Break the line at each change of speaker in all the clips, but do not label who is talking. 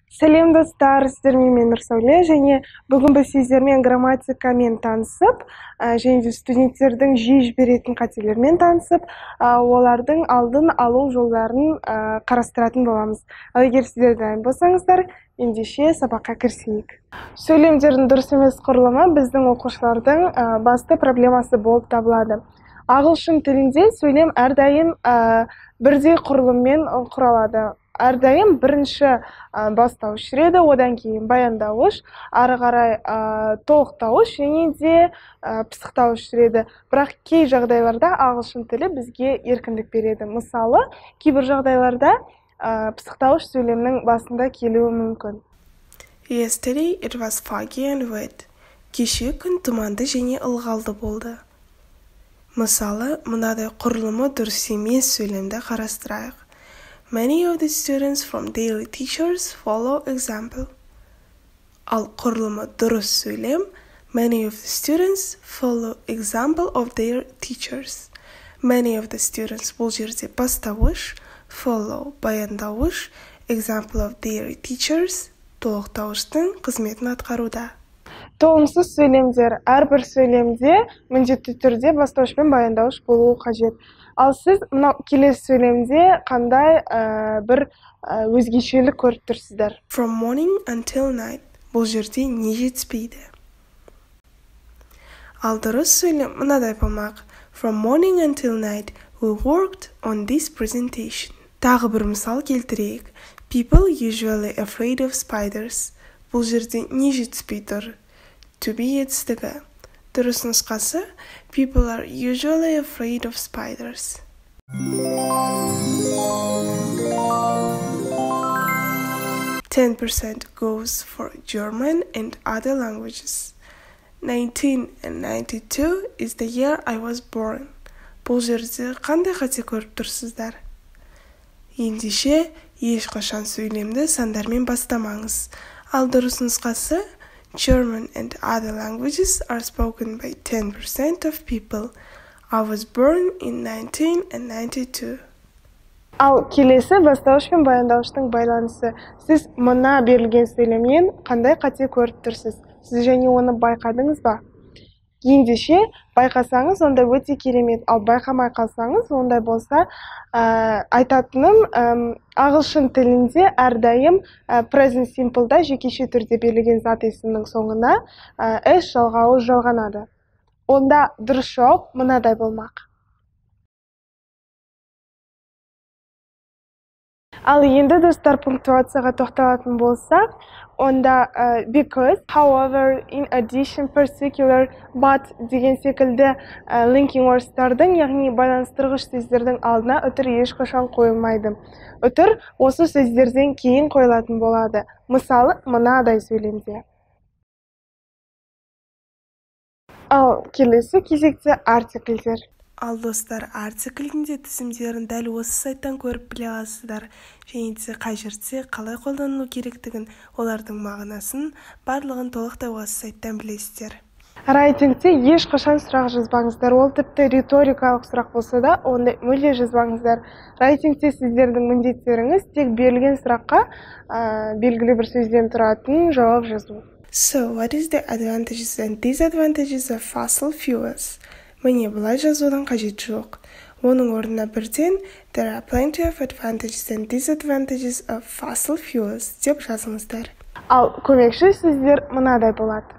Сәлем достар, сіздермен мен Нұрсәуле, және бүгін біз сіздермен грамматикамен танысып, және де студенттердің жиі жіберетін қателермен танысып, олардың алдын алу жолдарын қарастыратын боламыз. Ал егер сіздер дайын болсаңыздар, ендеше сабаққа кірісейік. Сөйлемдердің дұрыс емес құрылымы біздің оқушылардың басты проблемасы болып табылады. Ағылшын тілінде сөйлем әрдайым бірдей құрылыммен құралады. Әрдайым бірінші бастауыш жүреді, одан кейін баяндауыш, ары қарай толықтауыш және де пысықтауыш жүреді. Бірақ кей жағдайларда ағылшын тілі бізге еркіндік береді. Мысалы, кейбір жағдайларда пысықтауыш сөйлемнің басында келуі мүмкін.
Yesterday it was foggy and wet. Кеше күн тұманды және ылғалды болды. Мысалы, мынадай құрылымы дұрыс емес сөйлемді қарастырайық. Many of the students from daily teachers follow example. Ал құрылымы дұрыс сөйлем. Many of the students follow example of their teachers. Many of the students бұл жерде бастауыш, follow баяндауыш, example of their teachers толықтауыштың қызметін атқаруда.
Толымсыз сөйлемдер әрбір сөйлемде міндетті түрде бастауыш пен баяндауыш болуы қажет. Ал сіз келесі сөйлемде қандай бір өзгешелік көріп тұрсыздар?
From morning until night. Бұл жерде не жетіспейді? Ал дұрыс сөйлем мынадай болмақ. From morning until night, we worked on this presentation. Тағы бір мысал келтірейік. People usually afraid of spiders. Бұл жерде не жетіспей тұр? To be етістігі. Дұрыс нұсқасы People are usually afraid of spiders. %10% goes for German and other languages. 1992 is the year I was born. Бұл жерде қандай қате көріп тұрсыздар? Ендеше, ешқашан сөйлемді сандармен бастамаңыз. Ал дұрыс нұсқасы German and other languages are spoken by 10% of people. I was born in 1992.
Ал келесі бастауыш пен баяндауыштың байланысы. Сіз мына берілген сөйлемнен қандай қате көріп тұрсыз? Сіз және оны байқадыңыз ба? Ендеше, байқасаңыз, онда өте керемет. Ал байқамай қалсаңыз, ондай болса, айтатыным ағылшын тілінде әрдайым present simple'да жекеше түрде берілген зат есімнің соңына s жалғауы жалғанады. Онда дұрыс жауап мынадай болмақ. Ал енді достар пунктуацияға тоқталатын болсақ, онда because, however, in addition, particular, but деген секілді linking words'тардың, яғни байланыстырғыш сөздердің алдына үтір ешқашан қойылмайды. Үтір осы сөздерден кейін қойылатын болады. Мысалы, мынадай сөйлемде. Ал келесі кезекте артикльдер.
Ал достар, артикльдердің тізімдерін дәл осы сайттан көріп біле аласыздар. Және де қай жерде қалай қолданылу керектігін, олардың мағынасын барлығын толықтай осы сайттан білесіздер.
Райтингте ешқашан сұрақ жазбаңыздар. Ол тіпті риторикалық сұрақ болса да, онда мүлде жазбаңыздар. Райтингте сіздердің міндеттеріңіз тек берілген сұраққа белгілі бір сөзден тұратын жауап жазу.
So, what is the advantages and disadvantages of fossil fuels? Міне бұлай жазудың қажет жоқ. Оның орнына бірден There are plenty of advantages and disadvantages of fossil fuels деп жазыңыздар.
Ал көмекші сөздер мынадай болады.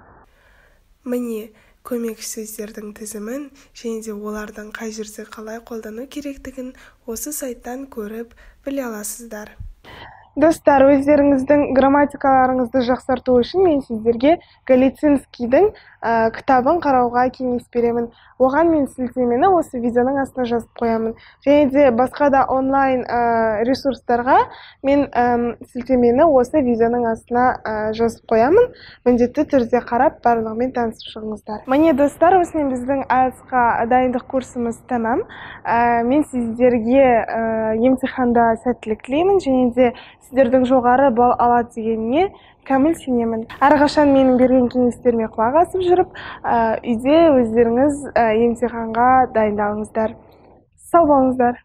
Міне көмекші сөздердің тізімін және де олардың қай жерде қалай қолдану керектігін осы сайттан көріп біле аласыздар.
Достар, өздеріңіздің грамматикаларыңызды жақсарту үшін мен сіздерге Галицинскийдің кітабын қарауға кеңес беремін. Оған мен сілтемені осы видеоның астына жазып қоямын. Және де басқа да онлайн ресурстарға мен сілтемені осы видеоның астына жазып қоямын. Міндетті түрде қарап, барлығымен танысып шығыңыздар. Міне достар, осымен біздің IELTS-қа дайындық курсымыз тәмам. Мен сіздерге емтиханда сәттілік тілеймін, және де сіздердің жоғары балл алады дегеніне кәміл сенемін. Әрқашан менің берген кеңестеріме құлақ асып жүріп, үйде өздеріңіз емтиханға дайындалыңыздар. Сау болыңыздар.